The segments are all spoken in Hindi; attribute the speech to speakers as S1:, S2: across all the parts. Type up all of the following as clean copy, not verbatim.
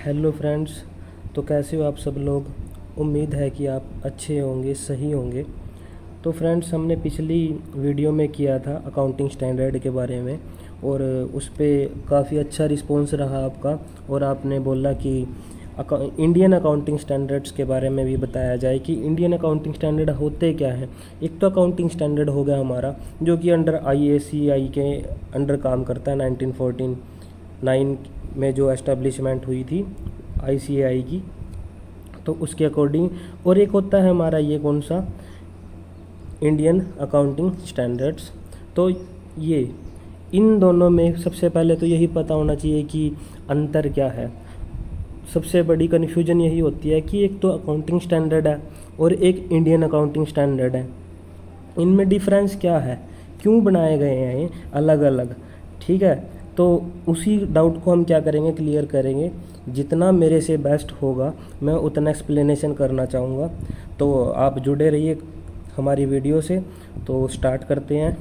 S1: Hello friends. तो कैसे हो आप सब लोग। उम्मीद है कि आप अच्छे होंगे, सही होंगे। तो फ्रेंड्स, हमने पिछली वीडियो में किया था अकाउंटिंग स्टैंडर्ड के बारे में, और उस पे काफ़ी अच्छा रिस्पॉन्स रहा आपका। और आपने बोला कि इंडियन अकाउंटिंग स्टैंडर्ड्स के बारे में भी बताया जाए कि इंडियन अकाउंटिंग स्टैंडर्ड होते क्या हैं। एक तो अकाउंटिंग स्टैंडर्ड हो गया हमारा, जो कि अंडर IACI के अंडर काम करता है। 1949 में जो एस्टेब्लिशमेंट हुई थी ICAI की, तो उसके अकॉर्डिंग। और एक होता है हमारा ये कौन सा, इंडियन अकाउंटिंग स्टैंडर्ड्स। तो ये इन दोनों में सबसे पहले तो यही पता होना चाहिए कि अंतर क्या है। सबसे बड़ी कन्फ्यूजन यही होती है कि एक तो अकाउंटिंग स्टैंडर्ड है और एक इंडियन अकाउंटिंग स्टैंडर्ड है। इनमें डिफरेंस क्या है, क्यों बनाए गए हैं ये अलग अलग। ठीक है, तो उसी डाउट को हम क्या करेंगे, क्लियर करेंगे। जितना मेरे से बेस्ट होगा मैं उतना एक्सप्लेनेशन करना चाहूँगा। तो आप जुड़े रहिए हमारी वीडियो से। तो स्टार्ट करते हैं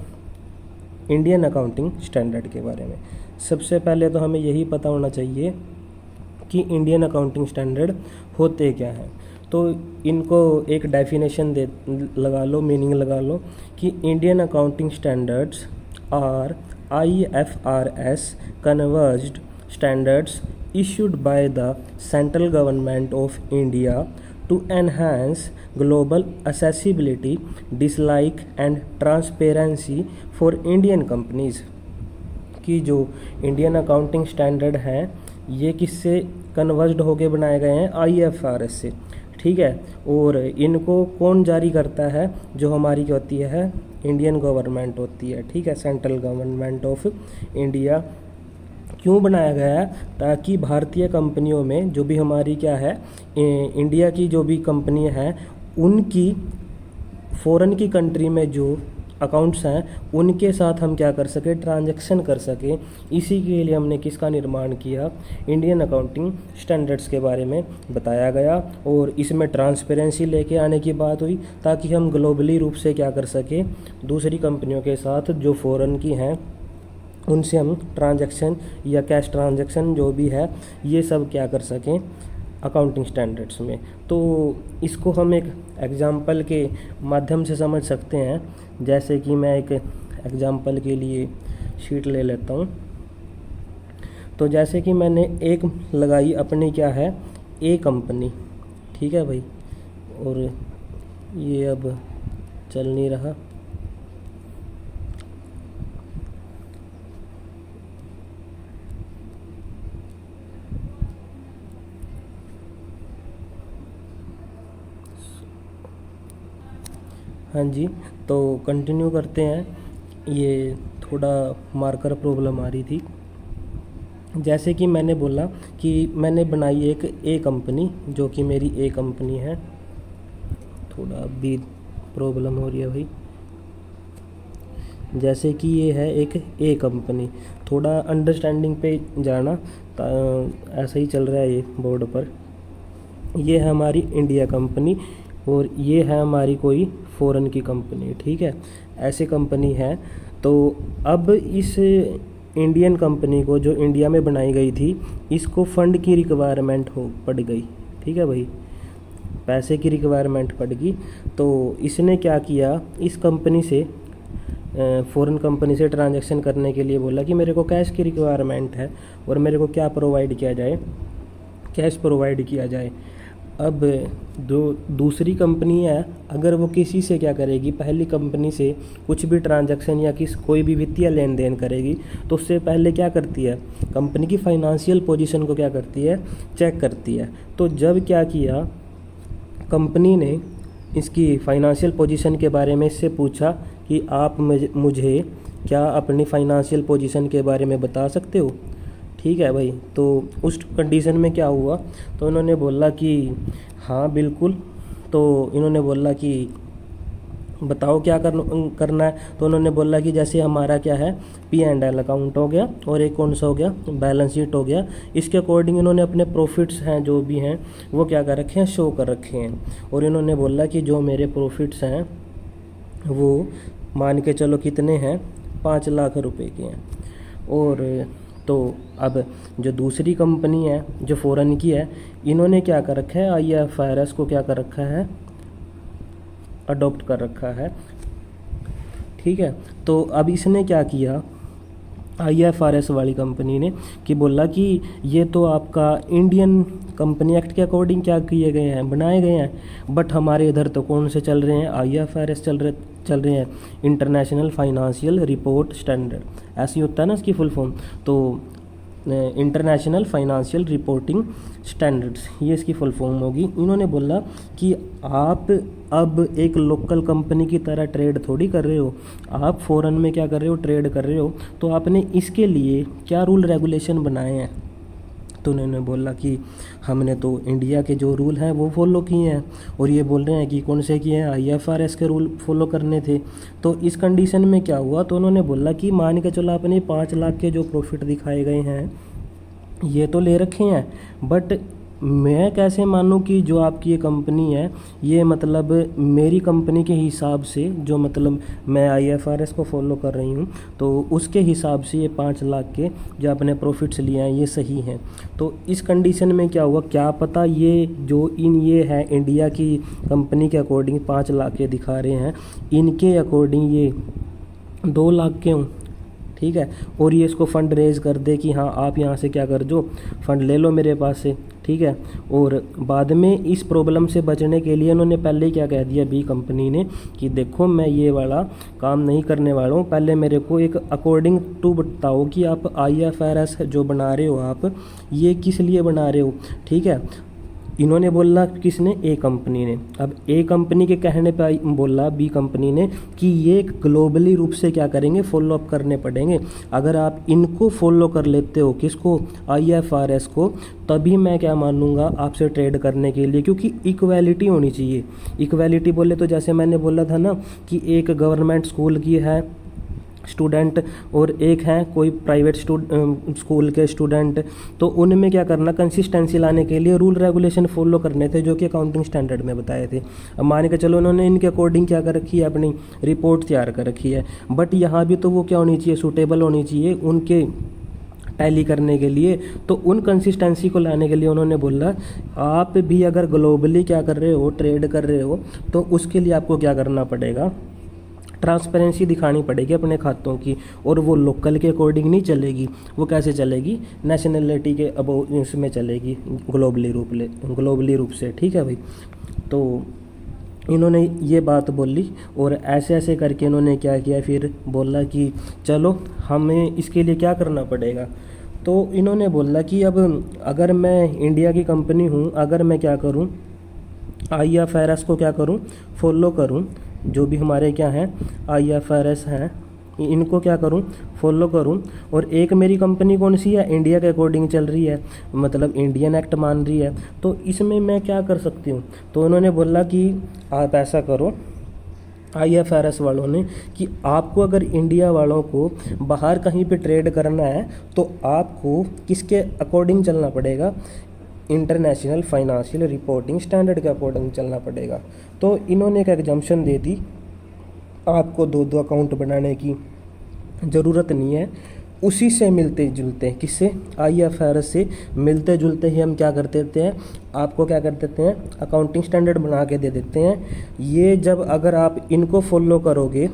S1: इंडियन अकाउंटिंग स्टैंडर्ड के बारे में। सबसे पहले तो हमें यही पता होना चाहिए कि इंडियन अकाउंटिंग स्टैंडर्ड होते क्या हैं। तो इनको एक डेफिनेशन दे लगा लो, मीनिंग लगा लो कि Indian accounting standards are IFRS converged standards issued by the central government of India to enhance global accessibility, dislike and transparency for Indian companies। कि जो इंडियन अकाउंटिंग स्टैंडर्ड हैं ये किससे कन्वर्ज्ड होके बनाए गए हैं, IFRS से। ठीक है, और इनको कौन जारी करता है, जो हमारी क्या होती है, इंडियन गवर्नमेंट होती है। ठीक है, सेंट्रल गवर्नमेंट ऑफ इंडिया। क्यों बनाया गया है, ताकि भारतीय कंपनियों में जो भी हमारी क्या है, इंडिया की जो भी कंपनी है उनकी फ़ॉरेन की कंट्री में जो अकाउंट्स हैं उनके साथ हम क्या कर सके, ट्रांजैक्शन कर सके। इसी के लिए हमने किसका निर्माण किया, इंडियन अकाउंटिंग स्टैंडर्ड्स के बारे में बताया गया। और इसमें ट्रांसपेरेंसी लेके आने की बात हुई, ताकि हम ग्लोबली रूप से क्या कर सके, दूसरी कंपनियों के साथ जो फ़ॉरेन की हैं उनसे हम ट्रांजैक्शन या कैश ट्रांजैक्शन जो भी है ये सब क्या कर सकें अकाउंटिंग स्टैंडर्ड्स में। तो इसको हम एक एग्जांपल के माध्यम से समझ सकते हैं। जैसे कि मैं एक एग्जांपल के लिए शीट ले लेता हूँ। तो जैसे कि मैंने एक लगाई अपनी क्या है, ए कंपनी। ठीक है भाई, और ये अब चल नहीं रहा। हाँ जी, तो कंटिन्यू करते हैं। ये थोड़ा मार्कर प्रॉब्लम आ रही थी। जैसे कि मैंने बोला कि मैंने बनाई एक ए कंपनी, जो कि मेरी ए कंपनी है। थोड़ा भी प्रॉब्लम हो रही है भाई। जैसे कि ये है एक ए कंपनी, थोड़ा अंडरस्टैंडिंग पे जाना। ऐसा ही चल रहा है ये बोर्ड पर। ये है हमारी इंडिया कंपनी और ये है हमारी कोई फ़ॉरेन की कंपनी। ठीक है, ऐसे कंपनी है। तो अब इस इंडियन कंपनी को, जो इंडिया में बनाई गई थी, इसको फ़ंड की रिक्वायरमेंट पड़ गई। ठीक है भाई, पैसे की रिक्वायरमेंट पड़ गई। तो इसने क्या किया, इस कंपनी से, फ़ॉरेन कंपनी से ट्रांजैक्शन करने के लिए बोला कि मेरे को कैश की रिक्वायरमेंट है और मेरे को क्या प्रोवाइड किया जाए, कैश प्रोवाइड किया जाए। अब जो दूसरी कंपनी है, अगर वो किसी से क्या करेगी, पहली कंपनी से कुछ भी ट्रांजैक्शन या कोई भी वित्तीय लेन देन करेगी, तो उससे पहले क्या करती है, कंपनी की फाइनेंशियल पोजीशन को क्या करती है, चेक करती है। तो जब क्या किया, कंपनी ने इसकी फाइनेंशियल पोजीशन के बारे में इससे पूछा कि आप मुझे क्या अपनी फाइनेंशियल पोजीशन के बारे में बता सकते हो। ठीक है भाई, तो उस कंडीशन में क्या हुआ, तो इन्होंने बोला कि हाँ बिल्कुल। तो इन्होंने बोला कि बताओ क्या करना है। तो उन्होंने बोला कि जैसे हमारा क्या है, P&L अकाउंट हो गया और एक कौन सा हो गया, बैलेंस शीट हो गया। इसके अकॉर्डिंग इन्होंने अपने प्रॉफिट्स हैं जो भी हैं वो क्या कर रखे हैं, शो कर रखे हैं। और इन्होंने बोला कि जो मेरे प्रॉफिट्स हैं वो मान के चलो कितने हैं, 5 लाख रुपए के हैं। और तो अब जो दूसरी कंपनी है जो फ़ॉरेन की है, इन्होंने क्या कर रखा है, IFRS को क्या कर रखा है, अडॉप्ट कर रखा है। ठीक है, तो अब इसने क्या किया, IFRS वाली कंपनी ने, कि बोला कि ये तो आपका इंडियन कंपनी एक्ट के अकॉर्डिंग क्या किए गए हैं, बनाए गए हैं, बट हमारे इधर तो कौन से चल रहे हैं, IFRS चल रहे हैं, इंटरनेशनल फाइनेंशियल रिपोर्ट स्टैंडर्ड, ऐसी होता है ना इसकी फुल फॉर्म, तो इंटरनेशनल फाइनेंशियल रिपोर्टिंग स्टैंडर्ड्स, ये इसकी फुल फॉर्म होगी। इन्होंने बोला कि आप अब एक लोकल कंपनी की तरह ट्रेड थोड़ी कर रहे हो, आप फ़ॉरेन में क्या कर रहे हो, ट्रेड कर रहे हो, तो आपने इसके लिए क्या रूल रेगुलेशन बनाए हैं। तो उन्होंने बोला कि हमने तो इंडिया के जो रूल हैं वो फॉलो किए हैं, और ये बोल रहे हैं कि कौन से किए हैं, IFRS के रूल फॉलो करने थे। तो इस कंडीशन में क्या हुआ, तो उन्होंने बोला कि मान के चलो आपने 5 लाख के जो प्रॉफिट दिखाए गए हैं ये तो ले रखे हैं, बट मैं कैसे मानूं कि जो आपकी ये कंपनी है ये मतलब मेरी कंपनी के हिसाब से, जो मतलब मैं IFRS को फॉलो कर रही हूँ, तो उसके हिसाब से ये 5 लाख के जो आपने प्रॉफिट्स लिए हैं ये सही हैं। तो इस कंडीशन में क्या हुआ, क्या पता ये जो ये है इंडिया की कंपनी के अकॉर्डिंग 5 लाख के दिखा रहे हैं, इनके अकॉर्डिंग ये 2 लाख के हों। ठीक है, और ये इसको फ़ंड रेज़ कर दे कि हाँ आप यहाँ से क्या कर दो, फ़ंड ले लो मेरे पास से। ठीक है, और बाद में इस प्रॉब्लम से बचने के लिए उन्होंने पहले ही क्या कह दिया बी कंपनी ने कि देखो मैं ये वाला काम नहीं करने वाला हूँ, पहले मेरे को एक अकॉर्डिंग टू बताओ कि आप IFRS जो बना रहे हो आप ये किस लिए बना रहे हो। ठीक है, इन्होंने बोला किसने, ए कंपनी ने। अब ए कंपनी के कहने पे बोला बी कंपनी ने कि ये ग्लोबली रूप से क्या करेंगे, फॉलो अप करने पड़ेंगे। अगर आप इनको फॉलो कर लेते हो, किसको, IFRS को, तभी मैं क्या मानूंगा आपसे ट्रेड करने के लिए, क्योंकि इक्वालिटी होनी चाहिए। इक्वालिटी बोले तो जैसे मैंने बोला था ना कि एक गवर्नमेंट स्कूल की है स्टूडेंट और एक हैं कोई प्राइवेट स्कूल के स्टूडेंट, तो उनमें क्या करना, कंसिस्टेंसी लाने के लिए रूल रेगुलेशन फॉलो करने थे जो कि अकाउंटिंग स्टैंडर्ड में बताए थे। अब मान के चलो उन्होंने इनके अकॉर्डिंग क्या कर रखी है, अपनी रिपोर्ट तैयार कर रखी है, बट यहाँ भी तो वो क्या होनी चाहिए, सूटेबल होनी चाहिए उनके टैली करने के लिए। तो उन कंसिस्टेंसी को लाने के लिए उन्होंने बोला आप भी अगर ग्लोबली क्या कर रहे हो, ट्रेड कर रहे हो, तो उसके लिए आपको क्या करना पड़ेगा, ट्रांसपेरेंसी दिखानी पड़ेगी अपने खातों की, और वो लोकल के अकॉर्डिंग नहीं चलेगी, वो कैसे चलेगी, नेशनलिटी के अब इसमें चलेगी, ग्लोबली रूप से। ठीक है भाई, तो इन्होंने ये बात बोली और ऐसे ऐसे करके इन्होंने क्या किया, फिर बोला कि चलो हमें इसके लिए क्या करना पड़ेगा। तो इन्होंने बोला कि अब अगर मैं इंडिया की कंपनी हूँ, अगर मैं क्या करूँ, IFRS को क्या करूँ, फॉलो करूँ, जो भी हमारे क्या हैं IFRS हैं इनको क्या करूं, फॉलो करूं, और एक मेरी कंपनी कौन सी है, इंडिया के अकॉर्डिंग चल रही है, मतलब इंडियन एक्ट मान रही है, तो इसमें मैं क्या कर सकती हूं। तो उन्होंने बोला कि आप ऐसा करो, IFRS वालों ने, कि आपको अगर इंडिया वालों को बाहर कहीं पे ट्रेड करना है तो आपको किसके अकॉर्डिंग चलना पड़ेगा, इंटरनेशनल फाइनेंशियल रिपोर्टिंग स्टैंडर्ड के अकॉर्डिंग चलना पड़ेगा। तो इन्होंने एक एग्जम्पशन दे दी, आपको 2 अकाउंट बनाने की ज़रूरत नहीं है, उसी से मिलते जुलते, किससे, IFRS से मिलते जुलते ही हम क्या कर देते हैं, आपको क्या कर देते हैं, अकाउंटिंग स्टैंडर्ड बना के दे देते हैं। ये जब अगर आप इनको फॉलो करोगे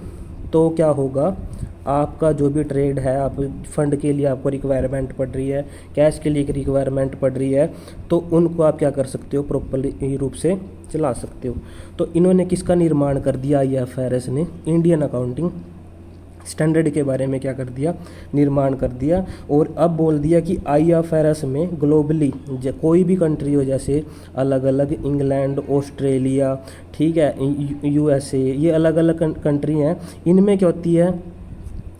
S1: तो क्या होगा, आपका जो भी ट्रेड है, आप फंड के लिए आपको रिक्वायरमेंट पड़ रही है, कैश के लिए रिक्वायरमेंट पड़ रही है, तो उनको आप क्या कर सकते हो, प्रॉपर्ली रूप से चला सकते हो। तो इन्होंने किसका निर्माण कर दिया, IFRS ने इंडियन अकाउंटिंग स्टैंडर्ड के बारे में क्या कर दिया, निर्माण कर दिया, और अब बोल दिया कि IFRS में ग्लोबली कोई भी कंट्री हो, जैसे अलग अलग इंग्लैंड, ऑस्ट्रेलिया, ठीक है, USA, ये अलग अलग कंट्री हैं, इनमें क्या होती है,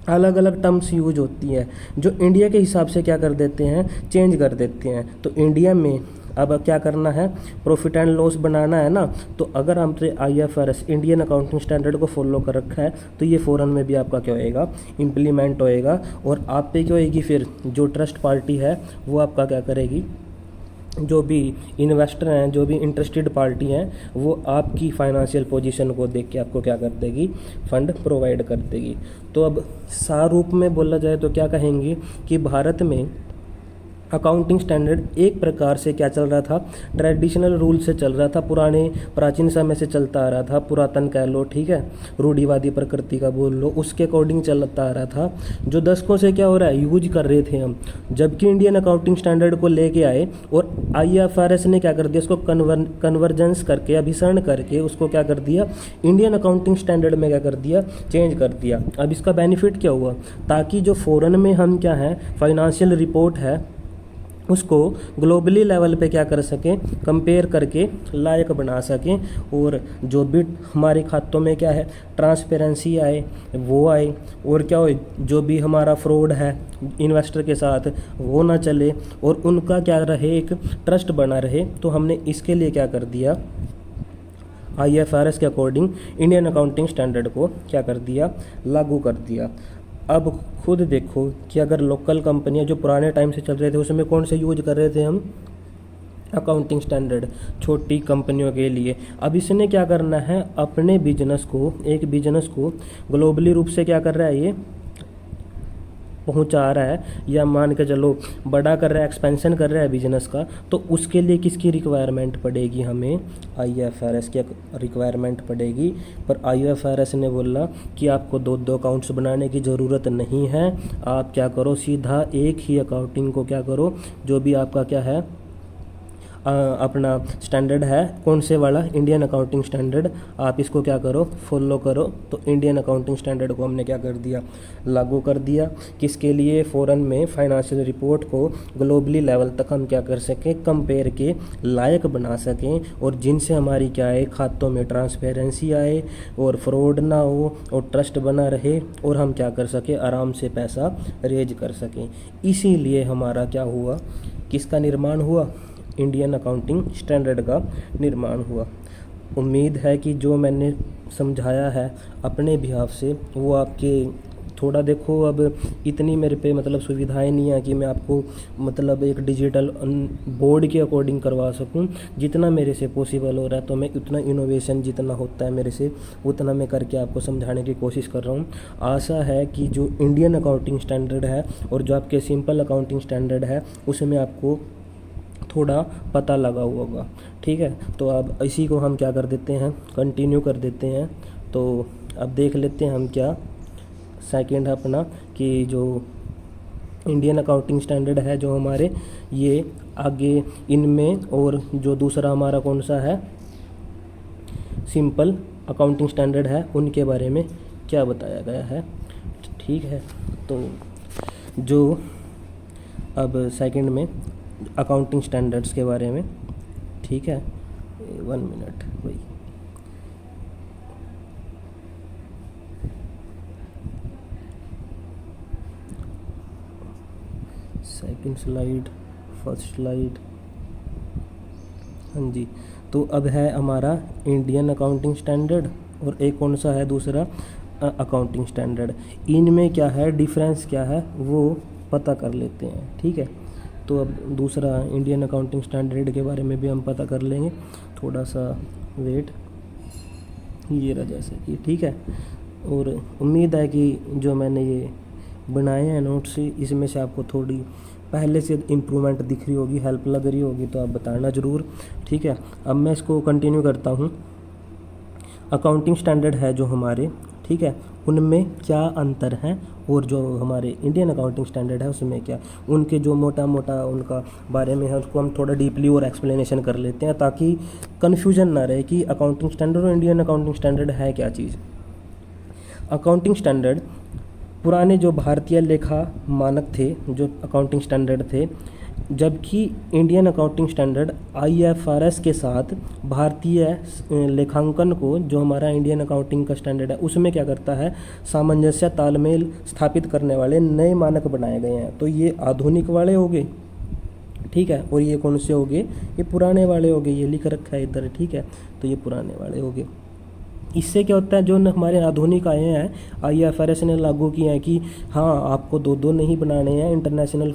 S1: अलग अलग टर्म्स यूज होती हैं जो इंडिया के हिसाब से क्या कर देते हैं, चेंज कर देते हैं। तो इंडिया में अब क्या करना है, प्रॉफिट एंड लॉस बनाना है ना, तो अगर हमने IFRS इंडियन अकाउंटिंग स्टैंडर्ड को फॉलो कर रखा है तो ये फ़ॉरेन में भी आपका क्या होएगा, इम्प्लीमेंट होएगा, और आप पे क्या होएगी, फिर जो ट्रस्ट पार्टी है वो आपका क्या करेगी, जो भी इन्वेस्टर हैं, जो भी इंटरेस्टेड पार्टी हैं, वो आपकी फाइनेंशियल पोजीशन को देख के आपको क्या कर देगी, फंड प्रोवाइड कर देगी। तो अब सार रूप में बोला जाए तो क्या कहेंगे कि भारत में अकाउंटिंग स्टैंडर्ड एक प्रकार से क्या चल रहा था, ट्रेडिशनल रूल से चल रहा था, पुराने प्राचीन समय से चलता आ रहा था, पुरातन कह लो, ठीक है, रूढ़िवादी प्रकृति का बोल लो, उसके अकॉर्डिंग चलता आ रहा था, जो दशकों से क्या हो रहा है, यूज कर रहे थे हम। जबकि इंडियन अकाउंटिंग स्टैंडर्ड को लेके आए और IFRS ने क्या कर दिया, उसको कन्वर्जेंस करके, अभिसरण करके उसको क्या कर दिया, इंडियन अकाउंटिंग स्टैंडर्ड में क्या कर दिया, चेंज कर दिया। अब इसका बेनिफिट क्या हुआ, ताकि जो फॉरेन में हम क्या है, फाइनेंशियल रिपोर्ट है, उसको ग्लोबली लेवल पे क्या कर सकें, कंपेयर करके लायक बना सकें, और जो भी हमारे खातों में क्या है, ट्रांसपेरेंसी आए, वो आए, और क्या हो, जो भी हमारा फ्रॉड है इन्वेस्टर के साथ वो ना चले, और उनका क्या रहे, एक ट्रस्ट बना रहे। तो हमने इसके लिए क्या कर दिया, IFRS के अकॉर्डिंग इंडियन अकाउंटिंग स्टैंडर्ड को क्या कर दिया, लागू कर दिया। अब खुद देखो कि अगर लोकल कंपनियां जो पुराने टाइम से चल रहे थे उसमें कौन से यूज कर रहे थे हम, अकाउंटिंग स्टैंडर्ड, छोटी कंपनियों के लिए। अब इसने क्या करना है, अपने बिजनेस को, एक बिजनेस को ग्लोबली रूप से क्या कर रहा है, ये पहुंचा रहा है, या मान के चलो बड़ा कर रहा है, एक्सपेंशन कर रहा है बिजनेस का, तो उसके लिए किसकी रिक्वायरमेंट पड़ेगी, हमें IFRS की रिक्वायरमेंट पड़ेगी। पर IFRS ने बोला कि आपको दो दो अकाउंट्स बनाने की ज़रूरत नहीं है, आप क्या करो, सीधा एक ही अकाउंटिंग को क्या करो, जो भी आपका क्या है अपना स्टैंडर्ड है, कौन से वाला, इंडियन अकाउंटिंग स्टैंडर्ड, आप इसको क्या करो, फॉलो करो। तो इंडियन अकाउंटिंग स्टैंडर्ड को हमने क्या कर दिया, लागू कर दिया। किसके लिए, फॉरेन में फाइनेंशियल रिपोर्ट को ग्लोबली लेवल तक हम क्या कर सकें, कंपेयर के लायक बना सकें, और जिनसे हमारी क्या है, खातों में ट्रांसपेरेंसी आए, और फ्रॉड ना हो, और ट्रस्ट बना रहे, और हम क्या कर सकें, आराम से पैसा रेज कर सकें। इसीलिए हमारा क्या हुआ, किसका निर्माण हुआ, इंडियन अकाउंटिंग स्टैंडर्ड का निर्माण हुआ। उम्मीद है कि जो मैंने समझाया है अपने बिहाफ से वो आपके थोड़ा, देखो अब इतनी मेरे पे मतलब सुविधाएं नहीं है कि मैं आपको मतलब एक डिजिटल बोर्ड के अकॉर्डिंग करवा सकूं। जितना मेरे से पॉसिबल हो रहा है तो मैं उतना इनोवेशन जितना होता है मेरे से उतना मैं करके आपको समझाने की कोशिश कर रहा हूं। आशा है कि जो इंडियन अकाउंटिंग स्टैंडर्ड है और जो आपके सिंपल अकाउंटिंग स्टैंडर्ड है उसमें आपको थोड़ा पता लगा हुआ होगा, ठीक है। तो अब इसी को हम क्या कर देते हैं, कंटिन्यू कर देते हैं। तो अब देख लेते हैं हम क्या सेकंड है अपना, कि जो इंडियन अकाउंटिंग स्टैंडर्ड है जो हमारे, ये आगे इनमें, और जो दूसरा हमारा कौन सा है, सिंपल अकाउंटिंग स्टैंडर्ड है, उनके बारे में क्या बताया गया है, ठीक है। तो जो अब सेकंड में अकाउंटिंग स्टैंडर्ड्स के बारे में, ठीक है, 1 मिनट वही, सेकंड स्लाइड, फर्स्ट स्लाइड, हाँ जी। तो अब है हमारा इंडियन अकाउंटिंग स्टैंडर्ड और एक कौन सा है दूसरा, अकाउंटिंग स्टैंडर्ड। इनमें क्या है डिफरेंस, क्या है वो पता कर लेते हैं, ठीक है। तो अब दूसरा इंडियन अकाउंटिंग स्टैंडर्ड के बारे में भी हम पता कर लेंगे, थोड़ा सा वेट, ये रहा जैसे कि, ठीक है। और उम्मीद है कि जो मैंने ये बनाए हैं नोट्स, इसमें से आपको थोड़ी पहले से इम्प्रूवमेंट दिख रही होगी, हेल्प लग रही होगी, तो आप बताना ज़रूर, ठीक है। अब मैं इसको कंटिन्यू करता हूँ। अकाउंटिंग स्टैंडर्ड है जो हमारे, ठीक है, उनमें क्या अंतर है, और जो हमारे इंडियन अकाउंटिंग स्टैंडर्ड है उसमें क्या, उनके जो मोटा मोटा उनका बारे में है उसको हम थोड़ा डीपली और एक्सप्लेनेशन कर लेते हैं, ताकि कन्फ्यूजन ना रहे कि अकाउंटिंग स्टैंडर्ड और इंडियन अकाउंटिंग स्टैंडर्ड है क्या चीज़। अकाउंटिंग स्टैंडर्ड पुराने जो भारतीय लेखा मानक थे, जो अकाउंटिंग स्टैंडर्ड थे, जबकि इंडियन अकाउंटिंग स्टैंडर्ड IFRS के साथ भारतीय लेखांकन को, जो हमारा इंडियन अकाउंटिंग का स्टैंडर्ड है उसमें क्या करता है, सामंजस्य तालमेल स्थापित करने वाले नए मानक बनाए गए हैं। तो ये आधुनिक वाले हो गए, ठीक है, और ये कौन से हो गए, ये पुराने वाले हो गए, ये लिख रखा है इधर, ठीक है। तो ये पुराने वाले हो गए। इससे क्या होता है, जो हमारे आधुनिक आए हैं IFRS ने लागू किए हैं कि हाँ आपको दो दो नहीं बनाने हैं, इंटरनेशनल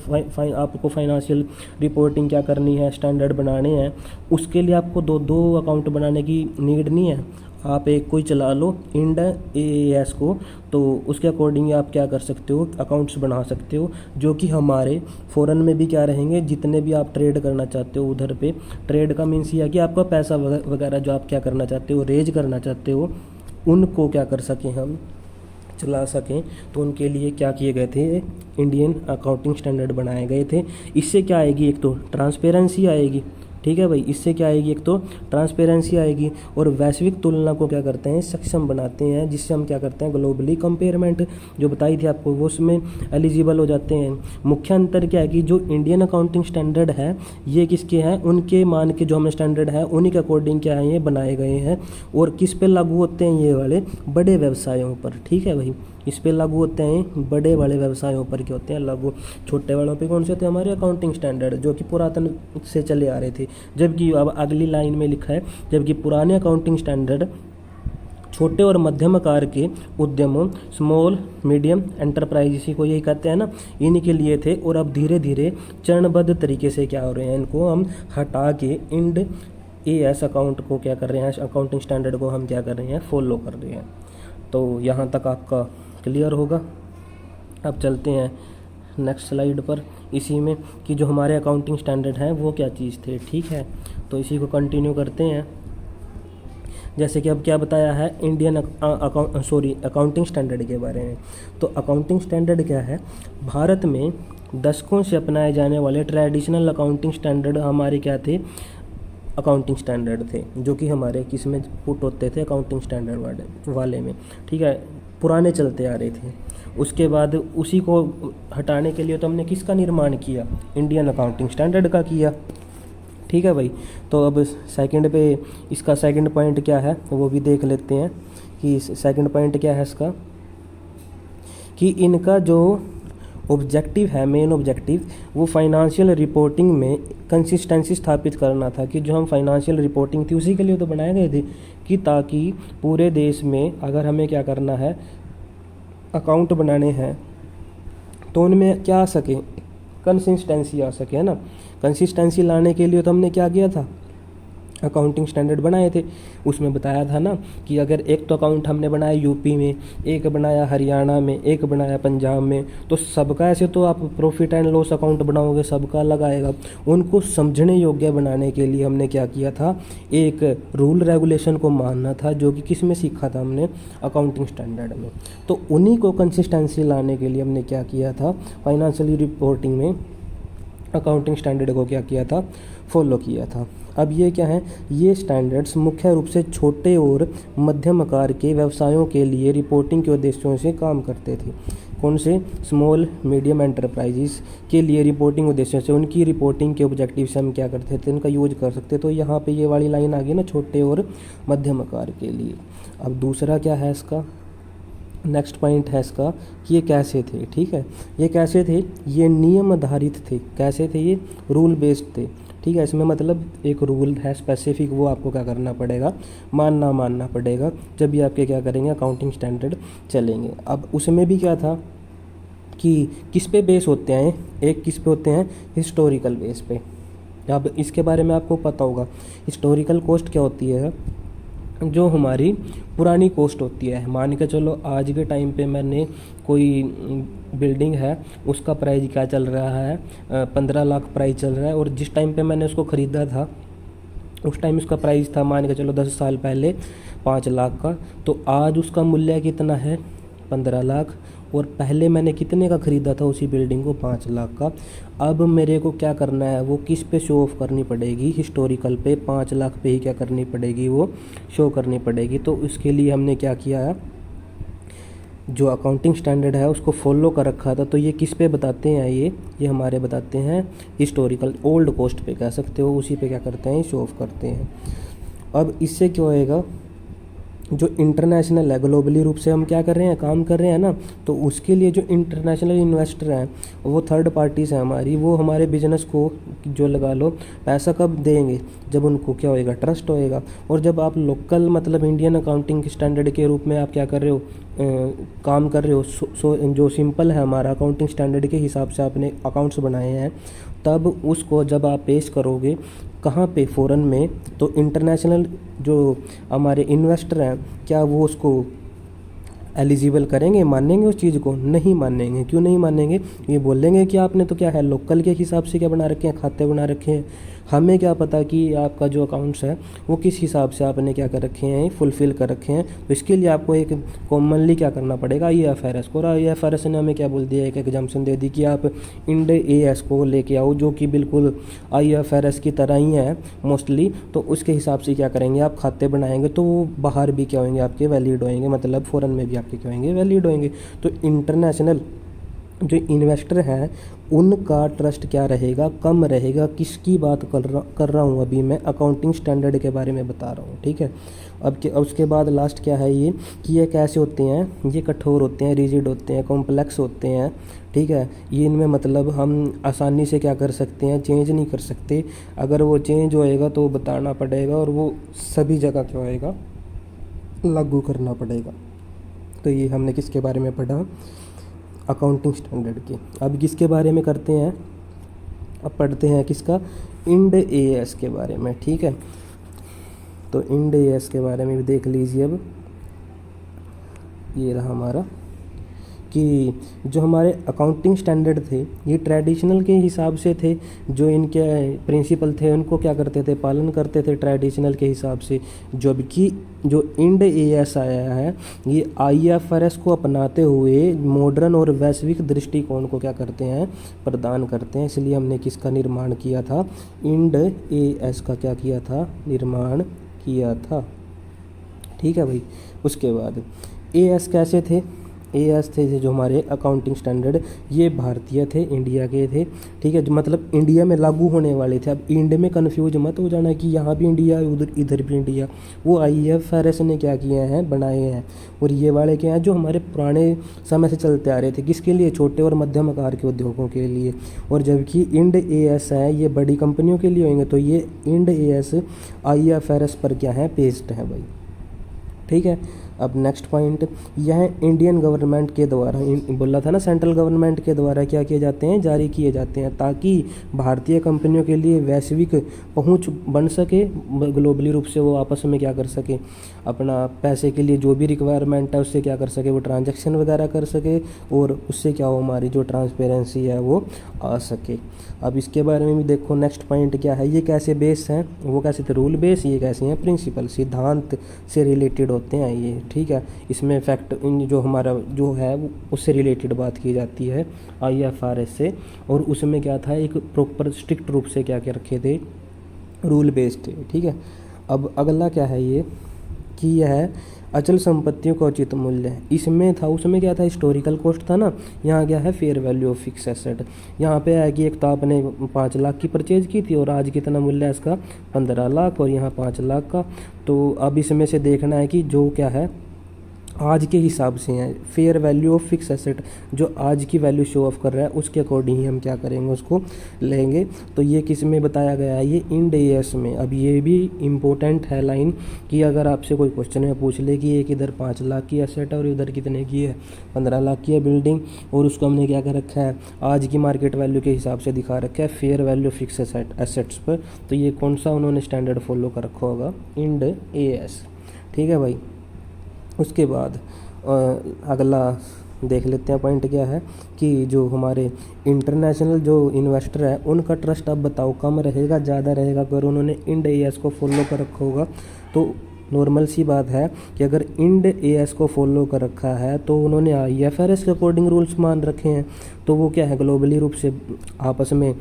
S1: आपको फाइनेंशियल रिपोर्टिंग क्या करनी है, स्टैंडर्ड बनाने हैं, उसके लिए आपको दो दो अकाउंट बनाने की नीड नहीं है। आप एक कोई चला लो इंड AAS को, तो उसके अकॉर्डिंग आप क्या कर सकते हो, अकाउंट्स बना सकते हो, जो कि हमारे फ़ॉरेन में भी क्या रहेंगे, जितने भी आप ट्रेड करना चाहते हो उधर पे। ट्रेड का मीन्स ये है कि आपका पैसा वगैरह जो आप क्या करना चाहते हो, रेज करना चाहते हो, उनको क्या कर सकें हम, चला सकें। तो उनके लिए क्या किए गए थे, इंडियन अकाउंटिंग स्टैंडर्ड बनाए गए थे। इससे क्या आएगी, एक तो ट्रांसपेरेंसी आएगी, ठीक है भाई, इससे क्या आएगी, एक तो ट्रांसपेरेंसी आएगी, और वैश्विक तुलना को क्या करते हैं, सक्षम बनाते हैं, जिससे हम क्या करते हैं, ग्लोबली कंपेयरमेंट जो बताई थी आपको वो उसमें एलिजिबल हो जाते हैं। मुख्य अंतर क्या है कि जो इंडियन अकाउंटिंग स्टैंडर्ड है ये किसके हैं, उनके मान के जो हमें स्टैंडर्ड है उन्हीं के अकॉर्डिंग क्या है ये बनाए गए हैं। और किस पे लागू होते हैं, ये वाले बड़े व्यवसायों पर, ठीक है भाई, इस पे लागू होते हैं, बड़े वाले व्यवसायों पर क्या होते हैं लागू। छोटे वालों पे कौन से होते हैं, हमारे अकाउंटिंग स्टैंडर्ड जो कि पुरातन से चले आ रहे थे। जबकि अब अगली लाइन में लिखा है, जबकि पुराने अकाउंटिंग स्टैंडर्ड छोटे और मध्यम आकार के उद्यमों, स्मॉल मीडियम एंटरप्राइज, इसी को यही कहते हैं ना, इन्हीं के लिए थे। और अब धीरे धीरे चरणबद्ध तरीके से क्या हो रहे हैं, इनको हम हटा के इंड AS अकाउंट को क्या कर रहे हैं, अकाउंटिंग स्टैंडर्ड को हम क्या कर रहे हैं, फॉलो कर रहे हैं। तो यहाँ तक आपका क्लियर होगा। अब चलते हैं नेक्स्ट स्लाइड पर, इसी में कि जो हमारे अकाउंटिंग स्टैंडर्ड हैं वो क्या चीज़ थे, ठीक है। तो इसी को कंटिन्यू करते हैं। जैसे कि अब क्या बताया है, इंडियन अकाउंटिंग स्टैंडर्ड के बारे में। तो अकाउंटिंग स्टैंडर्ड क्या है, भारत में दशकों से अपनाए जाने वाले ट्रेडिशनल अकाउंटिंग स्टैंडर्ड हमारे क्या थे, अकाउंटिंग स्टैंडर्ड थे, जो कि हमारे किस में पुट होते थे, अकाउंटिंग स्टैंडर्ड वाले में, ठीक है, पुराने चलते आ रहे थे। उसके बाद उसी को हटाने के लिए तो हमने किसका निर्माण किया, इंडियन अकाउंटिंग स्टैंडर्ड का किया, ठीक है भाई। तो अब सेकंड पे इसका सेकंड पॉइंट क्या है वो भी देख लेते हैं कि सेकंड पॉइंट क्या है इसका, कि इनका जो ऑब्जेक्टिव है, मेन ऑब्जेक्टिव, वो फाइनेंशियल रिपोर्टिंग में कंसिस्टेंसी स्थापित करना था। कि जो हम फाइनेंशियल रिपोर्टिंग थी उसी के लिए तो बनाए गए थे, कि ताकि पूरे देश में अगर हमें क्या करना है, अकाउंट बनाने हैं, तो उनमें क्या आ सके, कंसिस्टेंसी आ सके, है ना। कंसिस्टेंसी लाने के लिए तो हमने क्या किया था, अकाउंटिंग स्टैंडर्ड बनाए थे। उसमें बताया था ना कि अगर एक तो अकाउंट हमने बनाया यूपी में, एक बनाया हरियाणा में, एक बनाया पंजाब में, तो सबका ऐसे तो आप प्रॉफिट एंड लॉस अकाउंट बनाओगे, सबका अलग आएगा। उनको समझने योग्य बनाने के लिए हमने क्या किया था, एक रूल रेगुलेशन को मानना था, जो कि किस में सीखा था हमने, अकाउंटिंग स्टैंडर्ड में। तो उन्हीं को कंसिस्टेंसी लाने के लिए हमने क्या किया था, फाइनेंशियल रिपोर्टिंग में अकाउंटिंग स्टैंडर्ड को क्या किया था, फॉलो किया था। अब ये क्या है, ये स्टैंडर्ड्स मुख्य रूप से छोटे और मध्यम आकार के व्यवसायों के लिए रिपोर्टिंग के उद्देश्यों से काम करते थे। कौन से, स्मॉल मीडियम एंटरप्राइजेस के लिए रिपोर्टिंग उद्देश्यों से, उनकी रिपोर्टिंग के ऑब्जेक्टिव से हम क्या करते थे, उनका यूज कर सकते। तो यहाँ पे ये वाली लाइन आ गई ना, छोटे और मध्यम आकार के लिए। अब दूसरा क्या है इसका, नेक्स्ट पॉइंट है इसका कि ये कैसे थे, ठीक है। ये कैसे थे, ये नियम आधारित थे। कैसे थे ये, रूल बेस्ड थे, ठीक है। इसमें मतलब एक रूल है स्पेसिफिक, वो आपको क्या करना पड़ेगा, मानना पड़ेगा, जब भी आपके क्या करेंगे, अकाउंटिंग स्टैंडर्ड चलेंगे। अब उसमें भी क्या था कि किस पे बेस होते हैं, एक किस पे होते हैं, हिस्टोरिकल बेस पे। अब इसके बारे में आपको पता होगा, हिस्टोरिकल कॉस्ट क्या होती है, जो हमारी पुरानी कॉस्ट होती है। मान के चलो आज के टाइम पे मैंने कोई बिल्डिंग है, उसका प्राइस क्या चल रहा है, 15 लाख प्राइस चल रहा है, और जिस टाइम पे मैंने उसको ख़रीदा था उस टाइम उसका प्राइस था, मान के चलो 10 साल पहले 5 लाख का। तो आज उसका मूल्य कितना है, 15 लाख, और पहले मैंने कितने का ख़रीदा था उसी बिल्डिंग को, 5 लाख का। अब मेरे को क्या करना है, वो किस पे शो ऑफ करनी पड़ेगी, हिस्टोरिकल पे, 5 लाख पे ही क्या करनी पड़ेगी, वो शो करनी पड़ेगी। तो इसके लिए हमने क्या किया है, जो अकाउंटिंग स्टैंडर्ड है उसको फॉलो कर रखा था। तो ये किस पे बताते हैं, ये हमारे बताते हैं हिस्टोरिकल, ओल्ड कॉस्ट पे कह सकते हो, उसी पे क्या करते हैं, शो ऑफ करते हैं। अब इससे क्या होएगा, जो इंटरनेशनल है, ग्लोबली रूप से हम क्या कर रहे हैं, काम कर रहे हैं ना, तो उसके लिए जो इंटरनेशनल इन्वेस्टर हैं वो थर्ड पार्टीज़ हैं हमारी, वो हमारे बिजनेस को जो लगा लो पैसा कब देंगे, जब उनको क्या होएगा, ट्रस्ट होएगा। और जब आप लोकल मतलब इंडियन अकाउंटिंग स्टैंडर्ड के रूप में आप क्या कर रहे हो, काम कर रहे हो, जो सिंपल है हमारा अकाउंटिंग स्टैंडर्ड के हिसाब से आपने अकाउंट्स बनाए हैं, तब उसको जब आप पेश करोगे कहाँ पे, फ़ॉरेन में, तो इंटरनेशनल जो हमारे इन्वेस्टर हैं क्या वो उसको एलिजिबल करेंगे, मानेंगे उस चीज़ को? नहीं मानेंगे। क्यों नहीं मानेंगे? ये बोलेंगे कि आपने तो क्या है, लोकल के हिसाब से क्या बना रखे हैं, खाते बना रखे हैं, हमें क्या पता कि आपका जो अकाउंट्स है वो किस हिसाब से आपने क्या कर रखे हैं, फुलफ़िल कर रखे हैं। तो इसके लिए आपको एक कॉमनली क्या करना पड़ेगा, IFRS को। और IFRS ने हमें क्या बोल दिया, एक एग्जाम्पशन दे दी कि आप इंड AS को लेके आओ, जो कि बिल्कुल IFRS की तरह ही है मोस्टली। तो उसके हिसाब से क्या करेंगे, आप खाते बनाएंगे तो वो बाहर भी क्या होंगे, आपके वैलिड होंगे, मतलब फ़ॉरेन में भी आपके क्या होंगे, वैलिड होंगे। तो इंटरनेशनल जो इन्वेस्टर हैं उनका ट्रस्ट क्या रहेगा, कम रहेगा। किसकी बात कर रहा हूँ अभी मैं, अकाउंटिंग स्टैंडर्ड के बारे में बता रहा हूँ, ठीक है। अब उसके बाद लास्ट क्या है ये, कि ये कैसे होते हैं, ये कठोर होते हैं, रिजिड होते हैं, कॉम्प्लेक्स होते हैं, ठीक है। ये इनमें मतलब हम आसानी से क्या कर सकते हैं, चेंज नहीं कर सकते। अगर वो चेंज होएगा तो बताना पड़ेगा, और वो सभी जगह क्या होएगा, लागू करना पड़ेगा। तो ये हमने किसके बारे में पढ़ा, अकाउंटिंग स्टैंडर्ड के। अब किसके बारे में करते हैं, अब पढ़ते हैं किसका, इंड AS के बारे में, ठीक है। तो इंड AS के बारे में भी देख लीजिए। अब ये रहा हमारा, कि जो हमारे अकाउंटिंग स्टैंडर्ड थे ये ट्रेडिशनल के हिसाब से थे, जो इनके प्रिंसिपल थे उनको क्या करते थे, पालन करते थे ट्रेडिशनल के हिसाब से। जबकि जो इंड AS आया है ये IFRS को अपनाते हुए मॉडर्न और वैश्विक दृष्टिकोण को क्या करते हैं, प्रदान करते हैं। इसलिए हमने किसका निर्माण किया था, इंड AS का क्या किया था, निर्माण किया था, ठीक है भाई। उसके बाद AS कैसे थे, AS थे जो हमारे अकाउंटिंग स्टैंडर्ड, ये भारतीय थे, इंडिया के थे, ठीक है। जो मतलब इंडिया में लागू होने वाले थे। अब इंड में कंफ्यूज मत हो जाना कि यहाँ भी इंडिया उधर इधर भी इंडिया, वो IFRS ने क्या किए हैं, बनाए हैं। और ये वाले क्या हैं, जो हमारे पुराने समय से चलते आ रहे थे, किसके लिए, छोटे और मध्यम आकार के उद्योगों के लिए। और जबकि इंड AS है ये बड़ी कंपनियों के लिए होंगे, तो ये इंड AS IFRS पर क्या है, पेस्ट है भाई, ठीक है। अब नेक्स्ट पॉइंट, यह इंडियन गवर्नमेंट के द्वारा, बोला था ना, सेंट्रल गवर्नमेंट के द्वारा क्या किए जाते हैं, जारी किए जाते हैं, ताकि भारतीय कंपनियों के लिए वैश्विक पहुंच बन सके, ग्लोबली रूप से वो आपस में क्या कर सके, अपना पैसे के लिए जो भी रिक्वायरमेंट है उससे क्या कर सके, वो ट्रांजैक्शन वगैरह कर सके, और उससे क्या हो, हमारी जो ट्रांसपेरेंसी है वो आ सके। अब इसके बारे में भी देखो, नेक्स्ट पॉइंट क्या है, ये कैसे बेस हैं, वो कैसे थे, रूल बेस, ये कैसे हैं, प्रिंसिपल, सिद्धांत से रिलेटेड होते हैं ये, ठीक है। इसमें फैक्ट जो हमारा जो है उससे रिलेटेड बात की जाती है IFRS से, और उसमें क्या था, एक प्रॉपर स्ट्रिक्ट रूप से क्या क्या रखे थे, रूल बेस्ड थे, ठीक है। अब अगला क्या है ये, कि यह है अचल संपत्तियों का उचित मूल्य है। इसमें था, उसमें क्या था, हिस्टोरिकल कॉस्ट था ना, यहाँ क्या है, fair value of fix asset. यहाँ पे है कि एक तो आपने 5 लाख की परचेज की थी और आज कितना मूल्य है इसका, 15 लाख, और यहाँ 5 लाख का। तो अब इसमें से देखना है कि जो क्या है आज के हिसाब से हैं, fair value of fix asset, जो आज की वैल्यू शो ऑफ कर रहा है उसके अकॉर्डिंग ही हम क्या करेंगे, उसको लेंगे। तो ये किस में बताया गया है, ये इंड AS में। अब ये भी इम्पोर्टेंट है लाइन, कि अगर आपसे कोई क्वेश्चन में पूछ ले कि एक इधर 5 लाख की एसेट है और इधर कितने की है, 15 लाख की है बिल्डिंग, और उसको हमने क्या कर रखा है, आज की मार्केट वैल्यू के हिसाब से दिखा रखा है, फेयर वैल्यू फिक्स एसेट्स पर, तो ये कौन सा उन्होंने स्टैंडर्ड फॉलो कर रखा होगा, इंड AS, ठीक है भाई। उसके बाद अगला देख लेते हैं पॉइंट क्या है, कि जो हमारे इंटरनेशनल जो इन्वेस्टर है उनका ट्रस्ट अब बताओ कम रहेगा, ज़्यादा रहेगा। अगर उन्होंने इंड AS को फॉलो कर रखा होगा तो नॉर्मल सी बात है कि अगर इंड AS को फॉलो कर रखा है तो उन्होंने IFRS के अकॉर्डिंग रूल्स मान रखे हैं, तो वो क्या है, ग्लोबली रूप से आपस में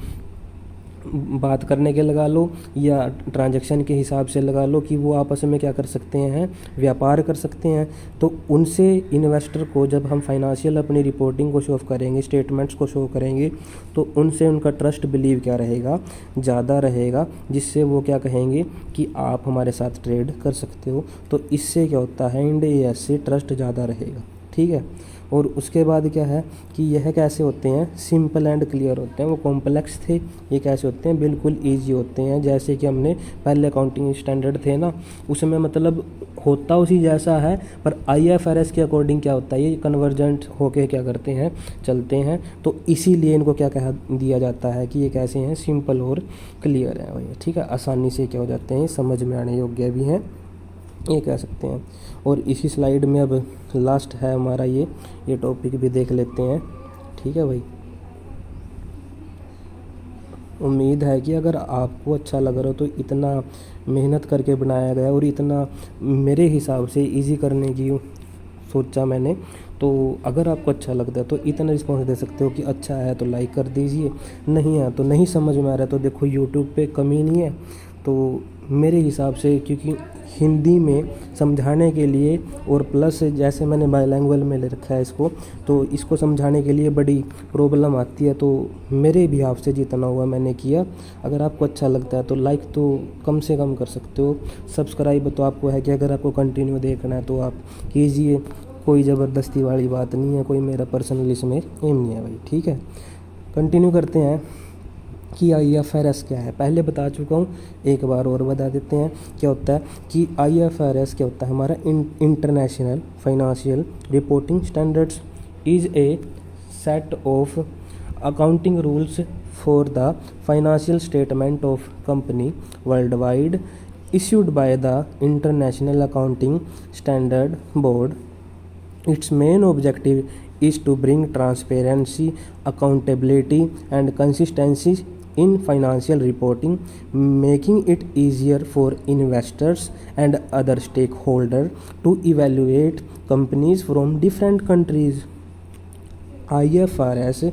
S1: बात करने के लगा लो या ट्रांजैक्शन के हिसाब से लगा लो कि वो आपस में क्या कर सकते हैं, व्यापार कर सकते हैं। तो उनसे इन्वेस्टर को जब हम फाइनेंशियल अपनी रिपोर्टिंग को शो करेंगे, स्टेटमेंट्स को शो करेंगे, तो उनसे उनका ट्रस्ट बिलीव क्या रहेगा, ज़्यादा रहेगा, जिससे वो क्या कहेंगे कि आप हमारे साथ ट्रेड कर सकते हो। तो इससे क्या होता है, इंड एएस से ट्रस्ट ज़्यादा रहेगा, ठीक है। और उसके बाद क्या है कि यह कैसे होते हैं, सिंपल एंड क्लियर होते हैं। वो कॉम्प्लेक्स थे, ये कैसे होते हैं, बिल्कुल इजी होते हैं। जैसे कि हमने पहले अकाउंटिंग स्टैंडर्ड थे ना, उसमें मतलब होता उसी जैसा है, पर आईएफआरएस के अकॉर्डिंग क्या होता है, ये कन्वर्जेंट होके क्या करते हैं, चलते हैं। तो इसीलिए इनको क्या कहा दिया जाता है कि ये कैसे हैं, सिंपल और क्लियर है भैया, ठीक है। आसानी से क्या हो जाते हैं, समझ में आने योग्य भी हैं, ये कह सकते हैं। और इसी स्लाइड में अब लास्ट है हमारा ये टॉपिक भी देख लेते हैं, ठीक है भाई। उम्मीद है कि अगर आपको अच्छा लग रहा हो, तो इतना मेहनत करके बनाया गया और इतना मेरे हिसाब से इजी करने की सोचा मैंने। तो अगर आपको अच्छा लगता है तो इतना रिस्पॉन्स दे सकते हो कि अच्छा है तो लाइक कर दीजिए, नहीं है तो नहीं समझ में आ रहा है तो देखो यूट्यूब पे कमी नहीं है। तो मेरे हिसाब से, क्योंकि हिंदी में समझाने के लिए और प्लस जैसे मैंने बाइलैंग्वेज में ले रखा है इसको, तो इसको समझाने के लिए बड़ी प्रॉब्लम आती है। तो मेरे भी आपसे जितना हुआ मैंने किया। अगर आपको अच्छा लगता है तो लाइक तो कम से कम कर सकते हो, सब्सक्राइब तो आपको है कि अगर आपको कंटिन्यू देखना है तो आप कीजिए, कोई ज़बरदस्ती वाली बात नहीं है, कोई मेरा पर्सनल इसमें एम नहीं है भाई, ठीक है। कंटिन्यू करते हैं कि आईएफआरएस क्या है। पहले बता चुका हूँ, एक बार और बता देते हैं क्या होता है कि आईएफआरएस क्या होता है। हमारा international financial reporting standards is a set of accounting rules for the financial statement of company world wide issued by the International Accounting Standard Board. Its main objective is to bring transparency, accountability, and consistency in financial reporting, making it easier for investors and other stakeholders to evaluate companies from different countries. IFRS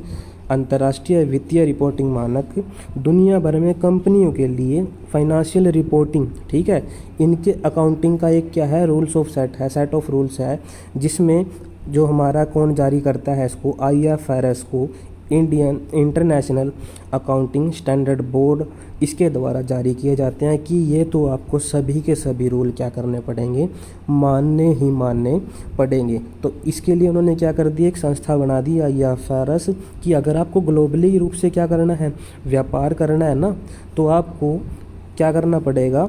S1: अंतर्राष्ट्रीय वित्तीय रिपोर्टिंग मानक दुनिया भर में कंपनियों के लिए फाइनेंशियल रिपोर्टिंग, ठीक है, इनके अकाउंटिंग का एक क्या है, रूल्स ऑफ सेट है, सेट ऑफ रूल्स है, जिसमें जो हमारा कौन जारी करता है इसको, आईएफआरएस को, Indian international accounting standard board, इसके द्वारा जारी किए जाते हैं। कि ये तो आपको सभी के सभी रूल क्या करने पड़ेंगे, मानने पड़ेंगे। तो इसके लिए उन्होंने क्या कर दिया, एक संस्था बना दी आईएफआरएस, कि अगर आपको ग्लोबली रूप से क्या करना है, व्यापार करना है ना, तो आपको क्या करना पड़ेगा,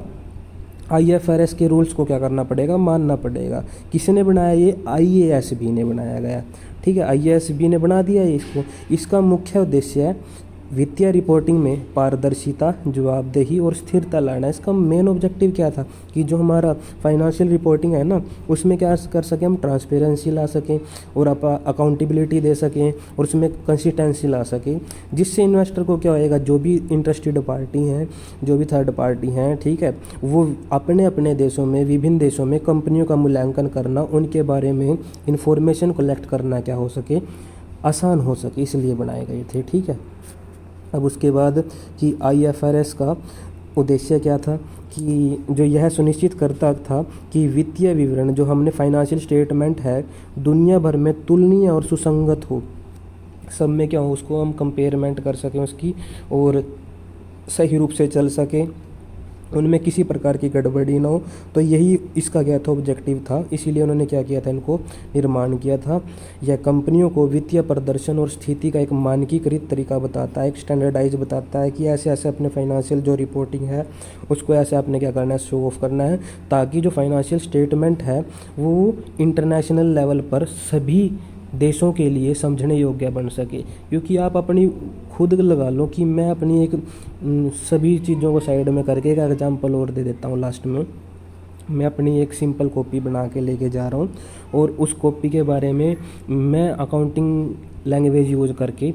S1: आईएफआरएस के रूल्स को क्या करना पड़ेगा, मानना पड़ेगा। किसने बनाया, ये आईएएसबी ने बनाया गया, ठीक है, आईएएसबी ने बना दिया है इसको। इसका मुख्य उद्देश्य है वित्तीय रिपोर्टिंग में पारदर्शिता, जवाबदेही और स्थिरता लाना। इसका मेन ऑब्जेक्टिव क्या था कि जो हमारा फाइनेंशियल रिपोर्टिंग है ना, उसमें क्या कर सकें हम, ट्रांसपेरेंसी ला सकें और अकाउंटेबिलिटी दे सकें और उसमें कंसिस्टेंसी ला सकें, जिससे इन्वेस्टर को क्या होएगा, जो भी इंटरेस्टेड पार्टी हैं, जो भी थर्ड पार्टी हैं, ठीक है, वो अपने अपने देशों में, विभिन्न देशों में कंपनियों का मूल्यांकन करना, उनके बारे में इंफॉर्मेशन कलेक्ट करना क्या हो सके, आसान हो सके, इसलिए बनाए गए थे, ठीक है। अब उसके बाद कि आईएफआरएस का उद्देश्य क्या था, कि जो यह सुनिश्चित करता था कि वित्तीय विवरण, जो हमने फाइनेंशियल स्टेटमेंट है, दुनिया भर में तुलनीय और सुसंगत हो, सब में क्या हो, उसको हम कंपेयरमेंट कर सकें उसकी, और सही रूप से चल सके, उनमें किसी प्रकार की गड़बड़ी ना हो। तो यही इसका क्या था, ऑब्जेक्टिव था। इसीलिए उन्होंने क्या किया था, इनको निर्माण किया था। यह कंपनियों को वित्तीय प्रदर्शन और स्थिति का एक मानकीकृत तरीका बताता है, एक स्टैंडर्डाइज बताता है कि ऐसे ऐसे अपने फाइनेंशियल जो रिपोर्टिंग है उसको ऐसे आपने क्या करना है, शो ऑफ करना है, ताकि जो फाइनेंशियल स्टेटमेंट है वो इंटरनेशनल लेवल पर सभी देशों के लिए समझने योग्य बन सके। क्योंकि आप अपनी खुद लगा लो कि मैं अपनी एक सभी चीज़ों को साइड में करके एक एग्जांपल और दे देता हूँ लास्ट में। मैं अपनी एक सिंपल कॉपी बना के लेके जा रहा हूँ और उस कॉपी के बारे में मैं अकाउंटिंग लैंग्वेज यूज़ करके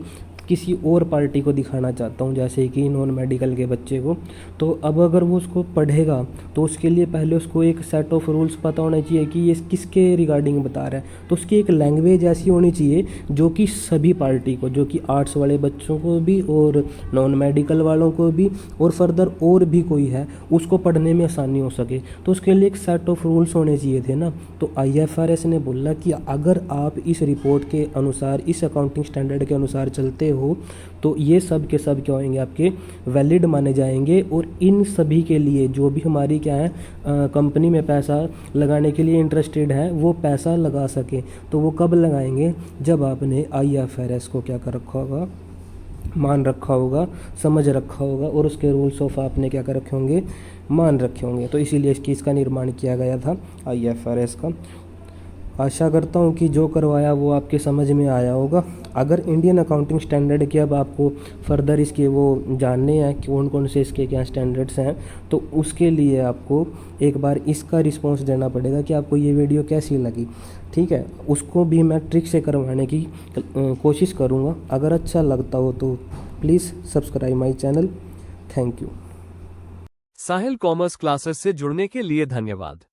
S1: किसी और पार्टी को दिखाना चाहता हूँ, जैसे कि नॉन मेडिकल के बच्चे को। तो अब अगर वो उसको पढ़ेगा तो उसके लिए पहले उसको एक सेट ऑफ रूल्स पता होना चाहिए कि ये किसके रिगार्डिंग बता रहा है। तो उसकी एक लैंग्वेज ऐसी होनी चाहिए जो कि सभी पार्टी को, जो कि आर्ट्स वाले बच्चों को भी और नॉन मेडिकल वालों को भी और फर्दर और भी कोई है उसको पढ़ने में आसानी हो सके। तो उसके लिए एक सेट ऑफ रूल्स होने चाहिए थे ना। तो IFRS ने बोला कि अगर आप इस रिपोर्ट के अनुसार, इस अकाउंटिंग स्टैंडर्ड के अनुसार चलते हो तो ये सब के सब क्या होंगे, आपके वैलिड माने जाएंगे। और इन सभी के लिए जो भी हमारी क्या है कंपनी में पैसा लगाने के लिए इंटरेस्टेड है वो पैसा लगा सके। तो वो कब लगाएंगे, जब आपने IFRS को क्या कर रखा होगा, मान रखा होगा, समझ रखा होगा और उसके रूल्स ऑफ आपने क्या कर रखे होंगे, मान रखे होंगे। तो इसीलिए इसका निर्माण किया गया था IFRS का। आशा करता हूँ कि जो करवाया वो आपके समझ में आया होगा। अगर इंडियन अकाउंटिंग स्टैंडर्ड के अब आपको फर्दर इसके वो जानने हैं कि कौन कौन से इसके क्या स्टैंडर्ड्स हैं, तो उसके लिए आपको एक बार इसका रिस्पॉन्स देना पड़ेगा कि आपको ये वीडियो कैसी लगी। ठीक है, उसको भी मैं ट्रिक से करवाने की कोशिश करूँगा। अगर अच्छा लगता हो तो please subscribe my channel. Thank you.
S2: Sahil commerce classes से जुड़ने के लिए धन्यवाद।